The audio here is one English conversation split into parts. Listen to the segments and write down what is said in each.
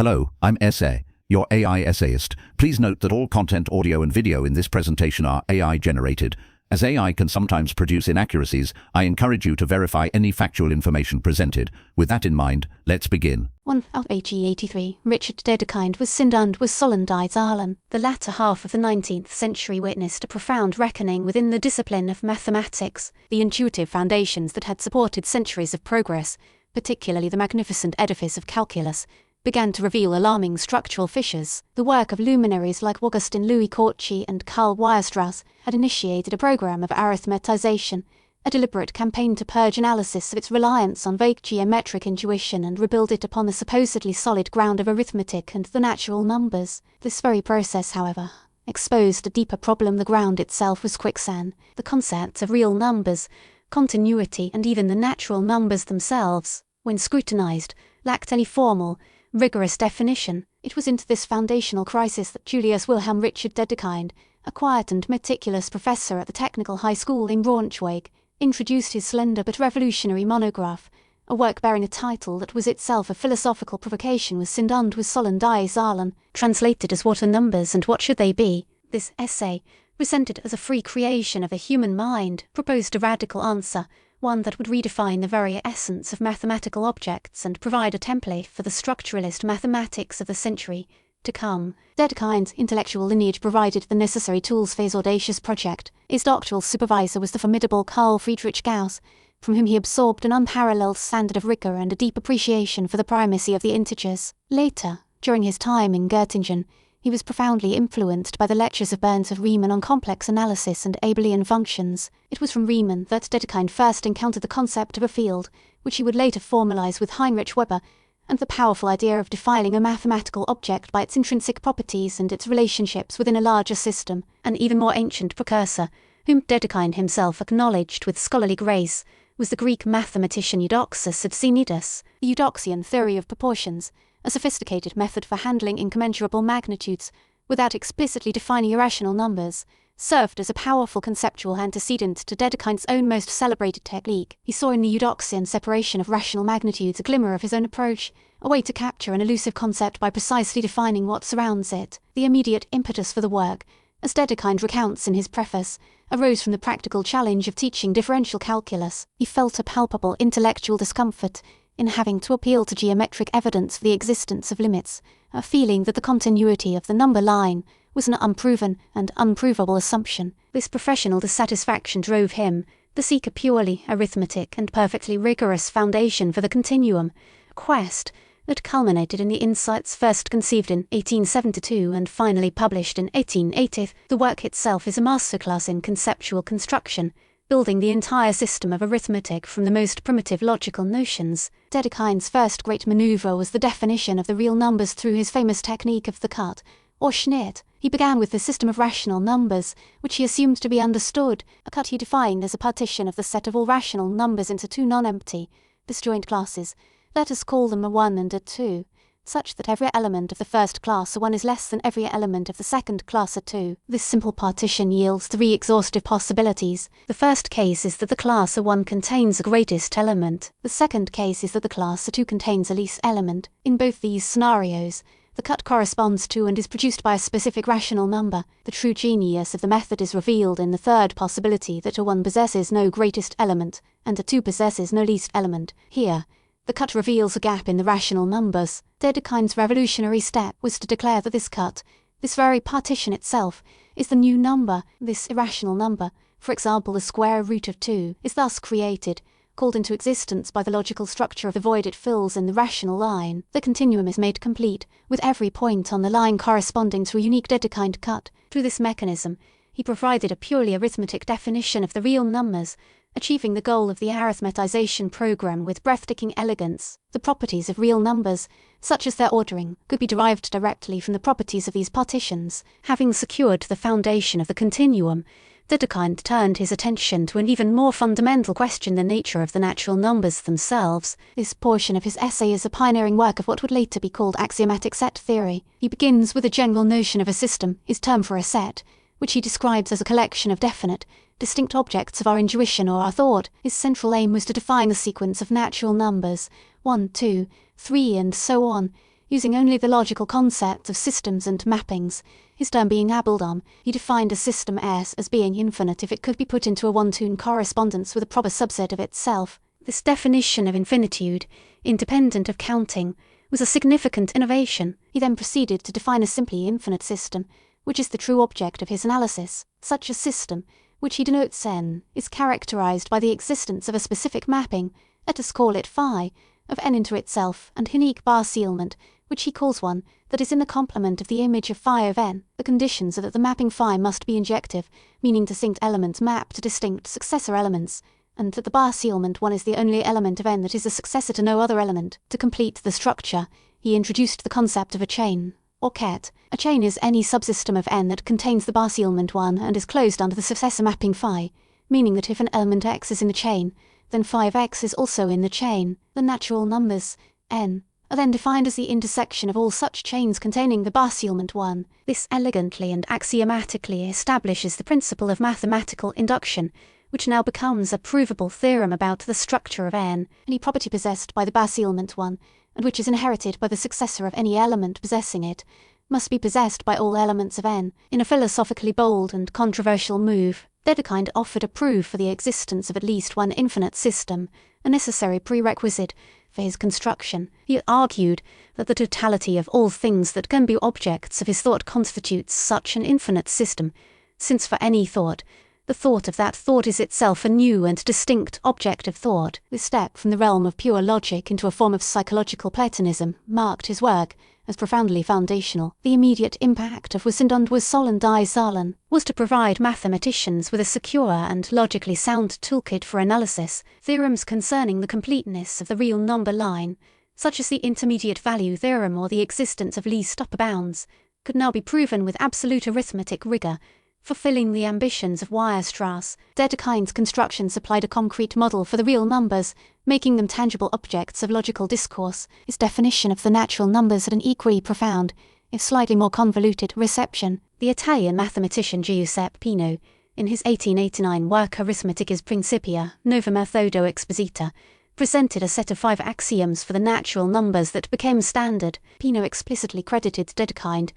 Hello, I'm Essay, your AI essayist. Please note that all content, audio and video in this presentation are AI generated. As AI can sometimes produce inaccuracies, I encourage you to verify any factual information presented. With that in mind, let's begin. 1 out of AG 83, Richard Dedekind was sind was sollen die Zahlen. The latter half of the 19th century witnessed a profound reckoning within the discipline of mathematics. The intuitive foundations that had supported centuries of progress, particularly the magnificent edifice of calculus, began to reveal alarming structural fissures. The work of luminaries like Augustin Louis Cauchy and Karl Weierstrass had initiated a program of arithmetization, a deliberate campaign to purge analysis of its reliance on vague geometric intuition and rebuild it upon the supposedly solid ground of arithmetic and the natural numbers. This very process, however, exposed a deeper problem. The ground itself was quicksand. The concepts of real numbers, continuity, and even the natural numbers themselves, when scrutinized, lacked any formal, rigorous definition. It was into this foundational crisis that Julius Wilhelm Richard Dedekind, a quiet and meticulous professor at the Technical High School in Braunschweig, introduced his slender but revolutionary monograph, a work bearing a title that was itself a philosophical provocation with sind was sollen die Zahlen, translated as what are numbers and what should they be. This essay, presented as a free creation of the human mind, proposed a radical answer, one that would redefine the very essence of mathematical objects and provide a template for the structuralist mathematics of the century to come. Dedekind's intellectual lineage provided the necessary tools for his audacious project. His doctoral supervisor was the formidable Carl Friedrich Gauss, from whom he absorbed an unparalleled standard of rigor and a deep appreciation for the primacy of the integers. Later, during his time in Göttingen, he was profoundly influenced by the lectures of Bernd of Riemann on complex analysis and Abelian functions. It was from Riemann that Dedekind first encountered the concept of a field, which he would later formalize with Heinrich Weber, and the powerful idea of defining a mathematical object by its intrinsic properties and its relationships within a larger system. An even more ancient precursor, whom Dedekind himself acknowledged with scholarly grace, was the Greek mathematician Eudoxus of Cnidus. The Eudoxian theory of proportions, a sophisticated method for handling incommensurable magnitudes without explicitly defining irrational numbers, served as a powerful conceptual antecedent to Dedekind's own most celebrated technique. He saw in the Eudoxian separation of rational magnitudes a glimmer of his own approach, a way to capture an elusive concept by precisely defining what surrounds it. The immediate impetus for the work, as Dedekind recounts in his preface, arose from the practical challenge of teaching differential calculus. He felt a palpable intellectual discomfort in having to appeal to geometric evidence for the existence of limits, a feeling that the continuity of the number line was an unproven and unprovable assumption. This professional dissatisfaction drove him, the seeker purely arithmetic and perfectly rigorous foundation for the continuum, a quest that culminated in the insights first conceived in 1872 and finally published in 1880. The work itself is a masterclass in conceptual construction, building the entire system of arithmetic from the most primitive logical notions. Dedekind's first great maneuver was the definition of the real numbers through his famous technique of the cut, or Schnitt. He began with the system of rational numbers, which he assumed to be understood, a cut he defined as a partition of the set of all rational numbers into two non-empty, disjoint classes, let us call them a 1 and a 2, such that every element of the first class A1 is less than every element of the second class A2. This simple partition yields three exhaustive possibilities. The first case is that the class A1 contains a greatest element. The second case is that the class A2 contains a least element. In both these scenarios, the cut corresponds to and is produced by a specific rational number. The true genius of the method is revealed in the third possibility that A1 possesses no greatest element and A2 possesses no least element. Here, the cut reveals a gap in the rational numbers. Dedekind's revolutionary step was to declare that this cut, this very partition itself, is the new number. This irrational number, for example the square root of 2, is thus created, called into existence by the logical structure of the void it fills in the rational line. The continuum is made complete, with every point on the line corresponding to a unique Dedekind cut. Through this mechanism, he provided a purely arithmetic definition of the real numbers, achieving the goal of the arithmetization program with breathtaking elegance. The properties of real numbers, such as their ordering, could be derived directly from the properties of these partitions. Having secured the foundation of the continuum, Dedekind turned his attention to an even more fundamental question: the nature of the natural numbers themselves. This portion of his essay is a pioneering work of what would later be called axiomatic set theory. He begins with a general notion of a system, his term for a set, which he describes as a collection of definite, distinct objects of our intuition or our thought. His central aim was to define the sequence of natural numbers, 1, 2, 3, and so on, Using only the logical concept of systems and mappings, his term being abildom, he defined a system S as being infinite if it could be put into a one-to-one correspondence with a proper subset of itself. This definition of infinitude, independent of counting, was a significant innovation. He then proceeded to define a simply infinite system, which is the true object of his analysis. Such a system, which he denotes N, is characterized by the existence of a specific mapping, let us call it phi, of N into itself, and unique bar-sealment, which he calls one, that is in the complement of the image of phi of N. The conditions are that the mapping phi must be injective, meaning distinct elements map to distinct successor elements, and that the bar-sealment one is the only element of N that is a successor to no other element. To complete the structure, he introduced the concept of a chain, or ket. A chain is any subsystem of N that contains the bar-sealment one and is closed under the successor mapping phi, meaning that if an element X is in the chain, then phi of X is also in the chain. The natural numbers, N, are then defined as the intersection of all such chains containing the bar-sealment one. This elegantly and axiomatically establishes the principle of mathematical induction, which now becomes a provable theorem about the structure of N. Any property possessed by the bar-sealment one, and which is inherited by the successor of any element possessing it, must be possessed by all elements of N. In a philosophically bold and controversial move, Dedekind offered a proof for the existence of at least one infinite system, a necessary prerequisite for his construction. He argued that the totality of all things that can be objects of his thought constitutes such an infinite system, since for any thought, the thought of that thought is itself a new and distinct object of thought. This step from the realm of pure logic into a form of psychological Platonism marked his work as profoundly foundational. The immediate impact of sollen Zahlen was to provide mathematicians with a secure and logically sound toolkit for analysis. Theorems concerning the completeness of the real number line, such as the intermediate value theorem or the existence of least upper bounds, could now be proven with absolute arithmetic rigor. Fulfilling the ambitions of Weierstrass, Dedekind's construction supplied a concrete model for the real numbers, making them tangible objects of logical discourse. His definition of the natural numbers had an equally profound, if slightly more convoluted, reception. The Italian mathematician Giuseppe Pino, in his 1889 work Arithmeticus Principia, Nova Methodo Exposita, presented a set of 5 axioms for the natural numbers that became standard. Pino explicitly credited Dedekind,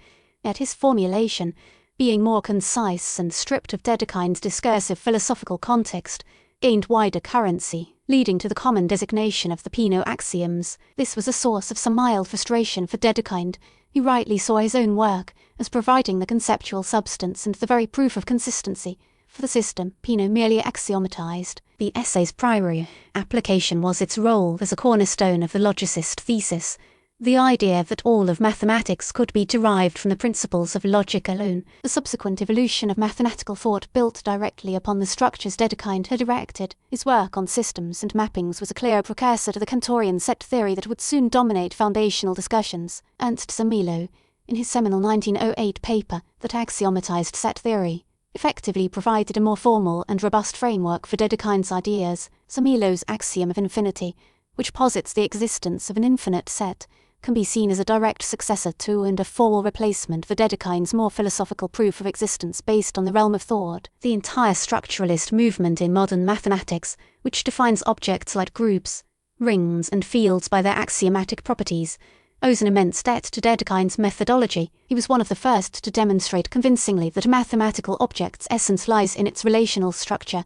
yet his formulation, being more concise and stripped of Dedekind's discursive philosophical context, gained wider currency, leading to the common designation of the Pino axioms. This was a source of some mild frustration for Dedekind, who rightly saw his own work as providing the conceptual substance and the very proof of consistency. For the system, Pino merely axiomatized. The essay's primary application was its role as a cornerstone of the logicist thesis, the idea that all of mathematics could be derived from the principles of logic alone. The subsequent evolution of mathematical thought built directly upon the structures Dedekind had erected. His work on systems and mappings was a clear precursor to the Cantorian set theory that would soon dominate foundational discussions. Ernst Zermelo, in his seminal 1908 paper that axiomatized set theory, effectively provided a more formal and robust framework for Dedekind's ideas. Zermelo's axiom of infinity, which posits the existence of an infinite set, can be seen as a direct successor to and a formal replacement for Dedekind's more philosophical proof of existence based on the realm of thought. The entire structuralist movement in modern mathematics, which defines objects like groups, rings, and fields by their axiomatic properties, owes an immense debt to Dedekind's methodology. He was one of the first to demonstrate convincingly that a mathematical object's essence lies in its relational structure,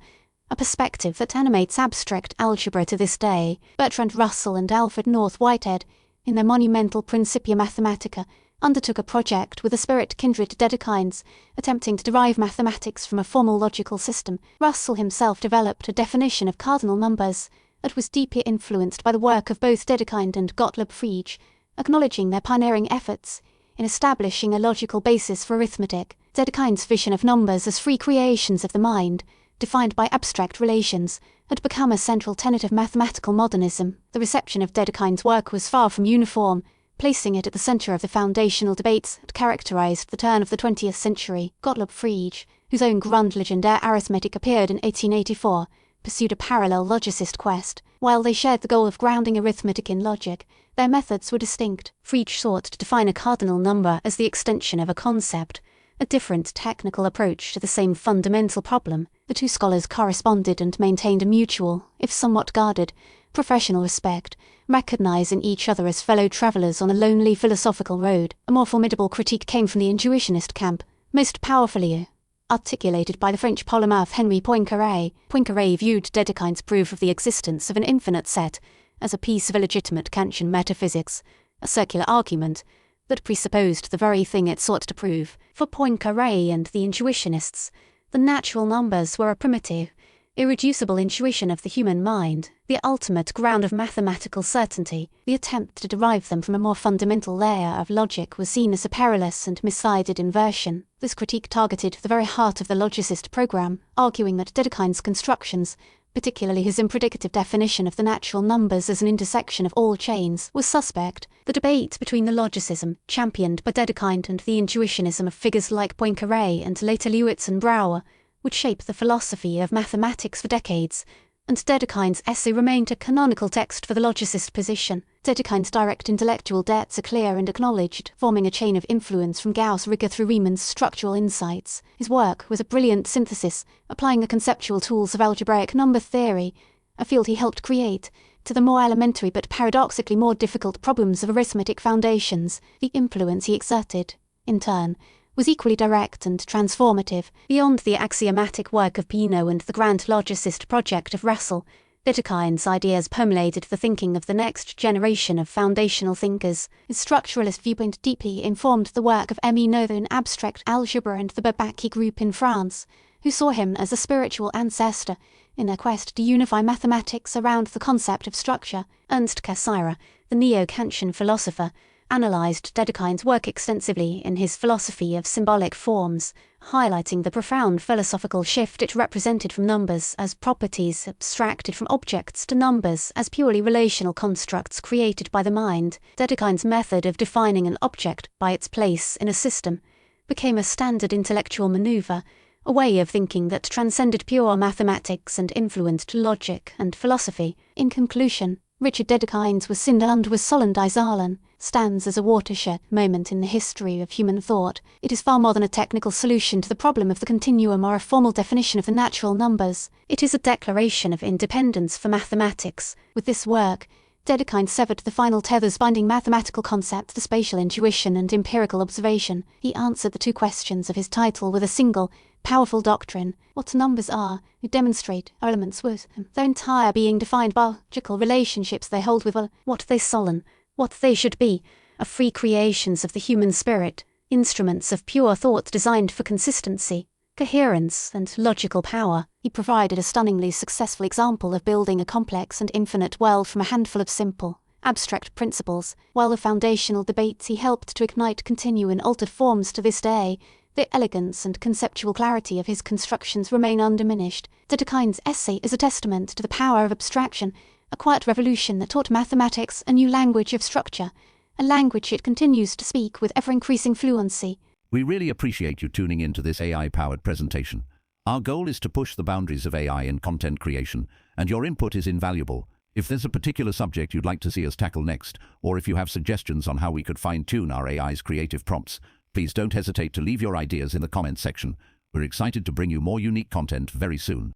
a perspective that animates abstract algebra to this day. Bertrand Russell and Alfred North Whitehead, in their monumental Principia Mathematica, undertook a project with a spirit kindred to Dedekind's, attempting to derive mathematics from a formal logical system. Russell himself developed a definition of cardinal numbers that was deeply influenced by the work of both Dedekind and Gottlob Frege, acknowledging their pioneering efforts in establishing a logical basis for arithmetic. Dedekind's vision of numbers as free creations of the mind, defined by abstract relations, had become a central tenet of mathematical modernism. The reception of Dedekind's work was far from uniform, placing it at the centre of the foundational debates that characterized the turn of the 20th century. Gottlob Frege, whose own Grundlagen der Arithmetik appeared in 1884, pursued a parallel logicist quest. While they shared the goal of grounding arithmetic in logic, their methods were distinct. Frege sought to define a cardinal number as the extension of a concept, a different technical approach to the same fundamental problem. The two scholars corresponded and maintained a mutual, if somewhat guarded, professional respect, recognizing each other as fellow travelers on a lonely philosophical road. A more formidable critique came from the intuitionist camp, most powerfully articulated by the French polymath Henri Poincaré. Poincaré viewed Dedekind's proof of the existence of an infinite set as a piece of illegitimate Kantian metaphysics, a circular argument that presupposed the very thing it sought to prove. For Poincaré and the intuitionists, the natural numbers were a primitive, irreducible intuition of the human mind, the ultimate ground of mathematical certainty. The attempt to derive them from a more fundamental layer of logic was seen as a perilous and misguided inversion. This critique targeted the very heart of the logicist program, arguing that Dedekind's constructions, particularly his impredicative definition of the natural numbers as an intersection of all chains, was suspect. The debate between the logicism championed by Dedekind and the intuitionism of figures like Poincaré and later Lewitz and Brouwer would shape the philosophy of mathematics for decades, and Dedekind's essay remained a canonical text for the logicist position. Dedekind's direct intellectual debts are clear and acknowledged, forming a chain of influence from Gauss' rigor through Riemann's structural insights. His work was a brilliant synthesis, applying the conceptual tools of algebraic number theory, a field he helped create, to the more elementary but paradoxically more difficult problems of arithmetic foundations. The influence he exerted, in turn, was equally direct and transformative. Beyond the axiomatic work of Peano and the grand logicist project of Russell, Dedekind's ideas permeated the thinking of the next generation of foundational thinkers. His structuralist viewpoint deeply informed the work of Émile Noether in abstract algebra and the Bourbaki group in France, who saw him as a spiritual ancestor in their quest to unify mathematics around the concept of structure. Ernst Cassirer, the neo-Kantian philosopher, analysed Dedekind's work extensively in his philosophy of symbolic forms, highlighting the profound philosophical shift it represented from numbers as properties abstracted from objects to numbers as purely relational constructs created by the mind. Dedekind's method of defining an object by its place in a system became a standard intellectual maneuver, a way of thinking that transcended pure mathematics and influenced logic and philosophy. In conclusion, Richard Dedekind's Was sind und was sollen die Zahlen stands as a watershed moment in the history of human thought. It is far more than a technical solution to the problem of the continuum or a formal definition of the natural numbers. It is a declaration of independence for mathematics. With this work, Dedekind severed the final tethers binding mathematical concept to spatial intuition and empirical observation. He answered the two questions of his title with a single, powerful doctrine: what numbers are, who demonstrate, are elements with their entire being defined by logical relationships they hold with what they sollen, what they should be, are free creations of the human spirit, instruments of pure thought designed for consistency, coherence, and logical power. He provided a stunningly successful example of building a complex and infinite world from a handful of simple, abstract principles, while the foundational debates he helped to ignite continue in altered forms to this day. The elegance and conceptual clarity of his constructions remain undiminished. Dedekind's essay is a testament to the power of abstraction, a quiet revolution that taught mathematics a new language of structure, a language it continues to speak with ever-increasing fluency. We really appreciate you tuning in to this AI-powered presentation. Our goal is to push the boundaries of AI in content creation, and your input is invaluable. If there's a particular subject you'd like to see us tackle next, or if you have suggestions on how we could fine-tune our AI's creative prompts, please don't hesitate to leave your ideas in the comments section. We're excited to bring you more unique content very soon.